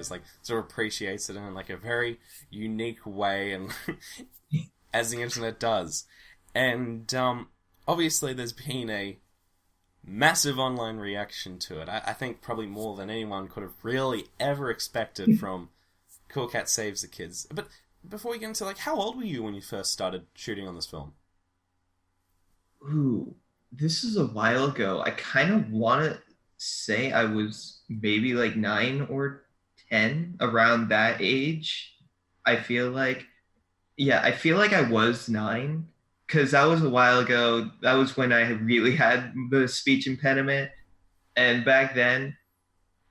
just like sort of appreciates it in like a very unique way, and as the internet does. And obviously, there's been a massive online reaction to it. I think probably more than anyone could have really ever expected from Cool Cat Saves the Kids. But before we get into, like, how old were you when you first started shooting on this film? Ooh, this is a while ago. I kind of want to say I was maybe like 9 or 10, around that age. I feel like, yeah, I feel like I was 9 because that was a while ago. That was when I really had the speech impediment. And back then,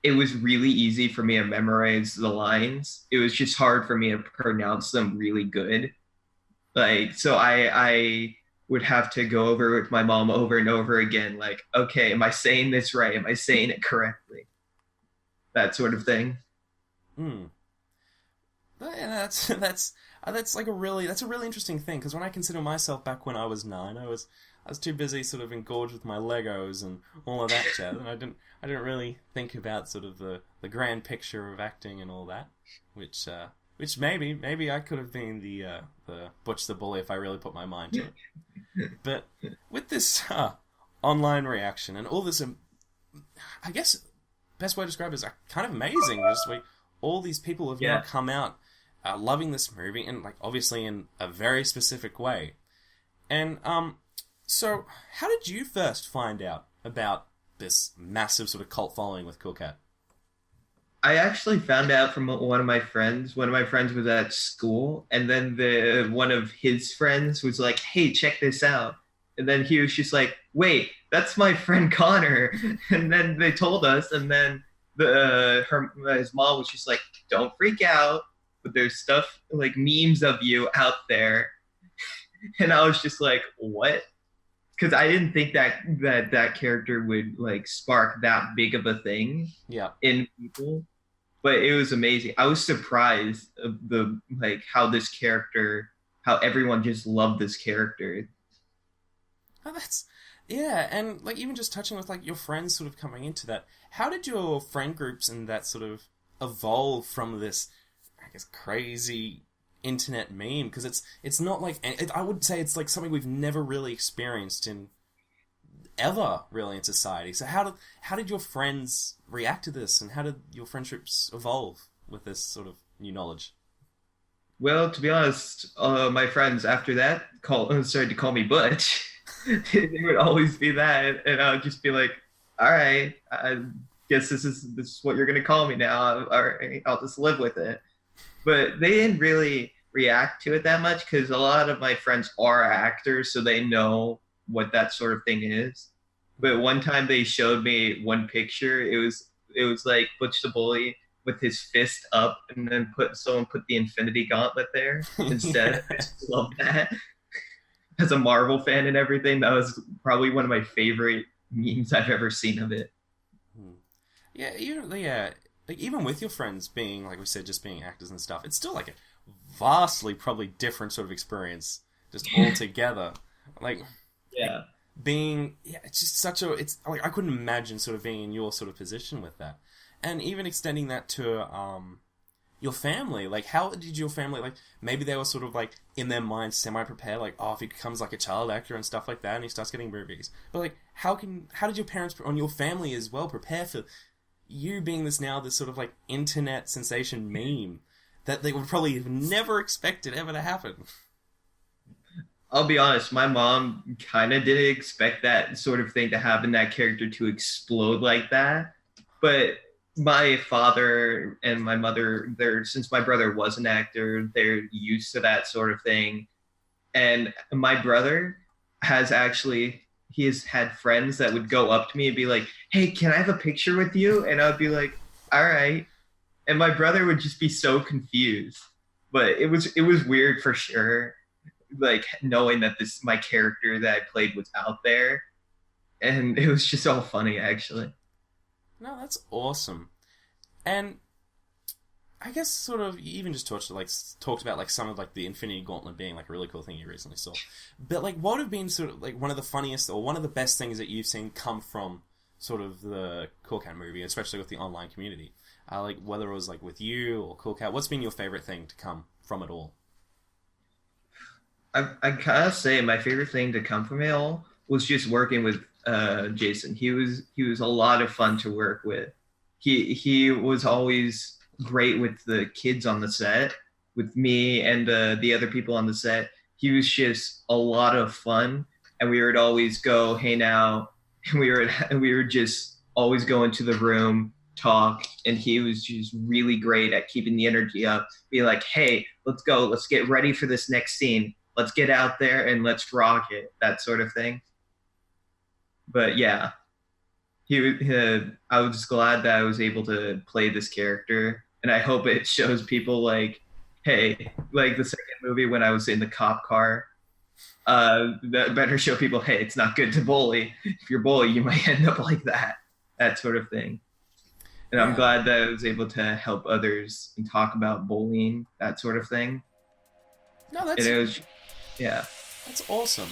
it was really easy for me to memorize the lines. It was just hard for me to pronounce them really good. Like, so I would have to go over with my mom over and over again, like, okay, am I saying this right? Am I saying it correctly? That sort of thing. Hmm. Yeah, that's like a really interesting thing, because when I consider myself back when I was 9, I was too busy sort of engorged with my Legos and all of that jazz, and I didn't really think about sort of the grand picture of acting and all that, which maybe I could have been the Butch the Bully if I really put my mind to it. But with this online reaction and all this, I guess best way to describe it is kind of amazing. Just like all these people have now Yeah. come out loving this movie, and like obviously in a very specific way. And so how did you first find out about this massive sort of cult following with Cool Cat? I actually found out from one of my friends. One of my friends was at school, and then the one of his friends was like, "Hey, check this out." And then he was just like, "Wait, that's my friend Connor." And then they told us, and then his mom was just like, "Don't freak out, but there's stuff like memes of you out there." And I was just like, "What?" Because I didn't think that character would like spark that big of a thing Yeah. in people, but it was amazing. I was surprised of the like how everyone just loved this character. Oh, that's yeah, and like even just touching with like your friends sort of coming into that, how did your friend groups and that sort of evolve from this, I guess, crazy internet meme? Because it's not like I would say it's like something we've never really experienced in ever really in society. So how did your friends react to this, and how did your friendships evolve with this sort of new knowledge? Well, to be honest, my friends after that started to call me Butch. They would always be that, and I would just be like, "All right, I guess this is what you're gonna call me now. All right, I'll just live with it." But they didn't really react to it that much because a lot of my friends are actors, so they know what that sort of thing is. But one time they showed me one picture. It was like Butch the Bully with his fist up, and then someone put the Infinity Gauntlet there instead. I Yeah. just love that. As a Marvel fan and everything, that was probably one of my favorite memes I've ever seen of it. Hmm. Yeah, like even with your friends being like we said, just being actors and stuff, it's still like a vastly probably different sort of experience just altogether. Like Yeah. it's just such a it's like I couldn't imagine sort of being in your sort of position with that, and even extending that to your family. Like, how did your family, like, maybe they were sort of, like, in their mind semi-prepared, like, oh, if he becomes, like, a child actor and stuff like that, and he starts getting movies. But, like, how did your parents, and your family as well, prepare for you being this sort of, like, internet sensation meme that they would probably have never expected ever to happen? I'll be honest, my mom kind of didn't expect that sort of thing to happen, that character to explode like that. But my father and my mother, since my brother was an actor, they're used to that sort of thing. And my brother he has had friends that would go up to me and be like, "Hey, can I have a picture with you?" And I'd be like, "All right." And my brother would just be so confused. But it was weird for sure, like knowing that this my character that I played was out there, and it was just all funny actually. No, that's awesome. And I guess sort of you even just talked about like some of like the Infinity Gauntlet being like a really cool thing you recently saw. But like what would have been sort of like one of the funniest or one of the best things that you've seen come from sort of the Cool Cat movie, especially with the online community. Like whether it was like with you or Cool Cat, what's been your favorite thing to come from it all? I gotta say my favorite thing to come from it all was just working with Jason. He was a lot of fun to work with. He was always great with the kids on the set, with me and the other people on the set. He was just a lot of fun, and we would always go hang out, and we were just always go into the room, talk, and he was just really great at keeping the energy up. Be like, hey, let's go, let's get ready for this next scene. Let's get out there and let's rock it, that sort of thing. But yeah, I was just glad that I was able to play this character, and I hope it shows people like, hey, like the second movie when I was in the cop car, that better show people, hey, it's not good to bully. If you're bully, you might end up like that sort of thing. And I'm Yeah. glad that I was able to help others and talk about bullying, that sort of thing. No, And it was, yeah. that's awesome.